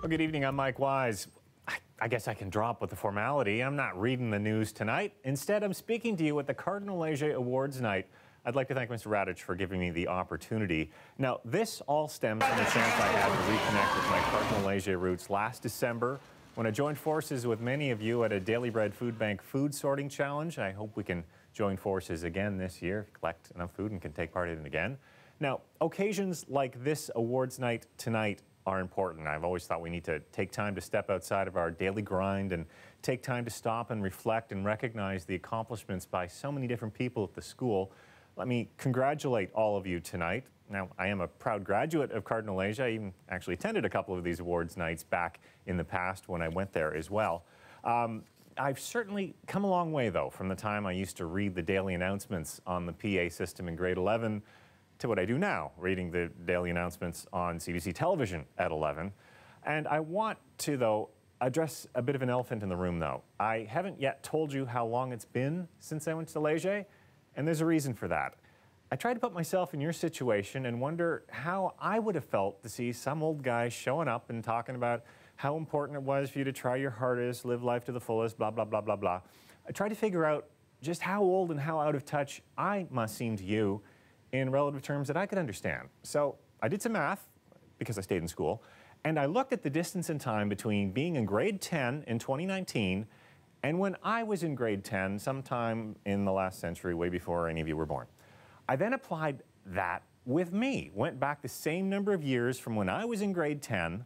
Well, good evening. I'm Mike Wise. I guess I can drop with the formality. I'm not reading the news tonight. Instead, I'm speaking to you at the Cardinal Awards night. I'd like to thank Mr. Radich for giving me the opportunity. Now, this all stems from the chance I had to reconnect with my Cardinal roots last December when I joined forces with many of you at a Daily Bread Food Bank food sorting challenge. I hope we can join forces again this year, collect enough food and can take part in it again. Now, occasions like this awards night tonight are important. I've always thought we need to take time to step outside of our daily grind and take time to stop and reflect and recognize the accomplishments by so many different people at the school. Let me congratulate all of you tonight. Now, I am a proud graduate of Cardinal. I even actually attended a couple of these awards nights back in the past when I went there as well. I've certainly come a long way, though, from the time I used to read the daily announcements on the PA system in grade 11 to what I do now, reading the daily announcements on CBC television at 11. And I want to, though, address a bit of an elephant in the room, though. I haven't yet told you how long it's been since I went to Leger, and there's a reason for that. I tried to put myself in your situation and wonder how I would have felt to see some old guy showing up and talking about how important it was for you to try your hardest, live life to the fullest, blah, blah, blah, blah, blah. I tried to figure out just how old and how out of touch I must seem to you in relative terms that I could understand. So I did some math, because I stayed in school, and I looked at the distance in time between being in grade 10 in 2019 and when I was in grade 10 sometime in the last century, way before any of you were born. I then applied that with me, went back the same number of years from when I was in grade 10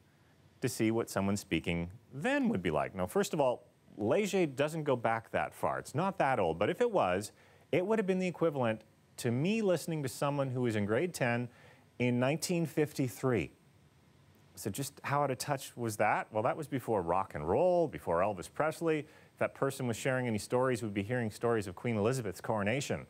to see what someone speaking then would be like. Now, first of all, Leger doesn't go back that far. It's not that old, but if it was, it would have been the equivalent to me listening to someone who was in grade 10 in 1953. So just how out of touch was that? Well, that was before rock and roll, before Elvis Presley. If that person was sharing any stories, we'd be hearing stories of Queen Elizabeth's coronation.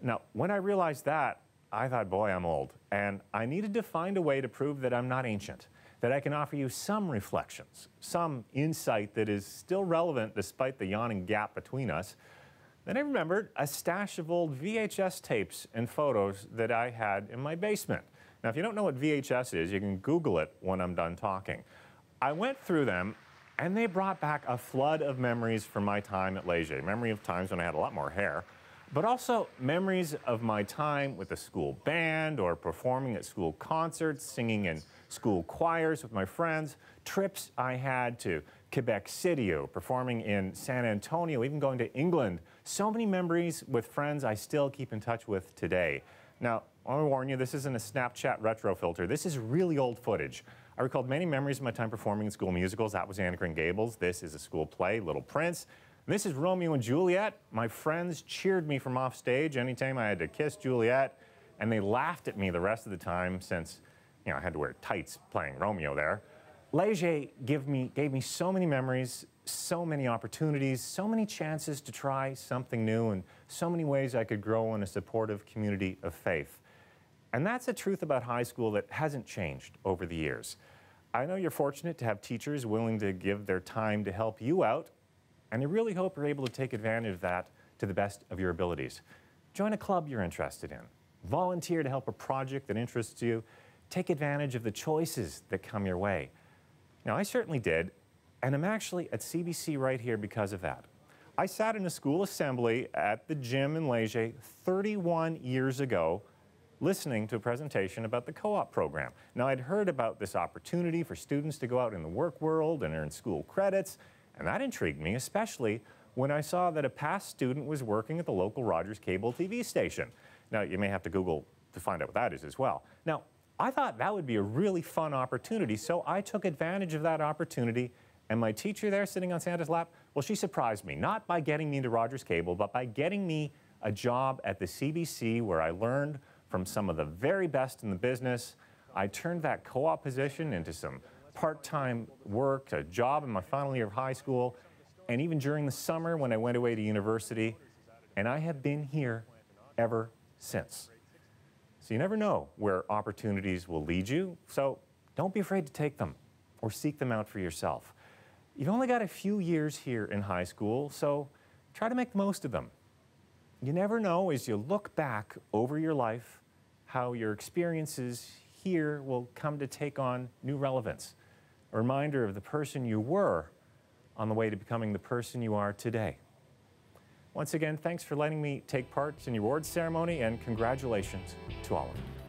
Now, when I realized that, I thought, boy, I'm old. And I needed to find a way to prove that I'm not ancient, that I can offer you some reflections, some insight that is still relevant despite the yawning gap between us. Then I remembered a stash of old VHS tapes and photos that I had in my basement. Now, if you don't know what VHS is, you can Google it when I'm done talking. I went through them, and they brought back a flood of memories from my time at Leger. Memory of times when I had a lot more hair, but also memories of my time with the school band or performing at school concerts, singing in school choirs with my friends, trips I had to Quebec City or performing in San Antonio, even going to England. So many memories with friends I still keep in touch with today. Now, I want to warn you, this isn't a Snapchat retro filter. This is really old footage. I recalled many memories of my time performing in school musicals. That was Anne and Gables. This is a school play, Little Prince. This is Romeo and Juliet. My friends cheered me from off stage anytime I had to kiss Juliet, and they laughed at me the rest of the time since, you know, I had to wear tights playing Romeo there. Leger gave me so many memories, so many opportunities, so many chances to try something new, and so many ways I could grow in a supportive community of faith. And that's a truth about high school that hasn't changed over the years. I know you're fortunate to have teachers willing to give their time to help you out, and I really hope you're able to take advantage of that to the best of your abilities. Join a club you're interested in. Volunteer to help a project that interests you. Take advantage of the choices that come your way. Now, I certainly did, and I'm actually at CBC right here because of that. I sat in a school assembly at the gym in Leger 31 years ago, listening to a presentation about the co-op program. Now, I'd heard about this opportunity for students to go out in the work world and earn school credits, and that intrigued me, especially when I saw that a past student was working at the local Rogers cable TV station. Now, you may have to Google to find out what that is as well. Now, I thought that would be a really fun opportunity, so I took advantage of that opportunity, and my teacher there sitting on Santa's lap, well, she surprised me, not by getting me into Rogers Cable, but by getting me a job at the CBC where I learned from some of the very best in the business. I turned that co-op position into some part-time work, a job in my final year of high school, and even during the summer when I went away to university, and I have been here ever since. So you never know where opportunities will lead you, so don't be afraid to take them or seek them out for yourself. You've only got a few years here in high school, so try to make the most of them. You never know as you look back over your life how your experiences here will come to take on new relevance. a reminder of the person you were on the way to becoming the person you are today. Once again, thanks for letting me take part in your awards ceremony, and congratulations to all of you.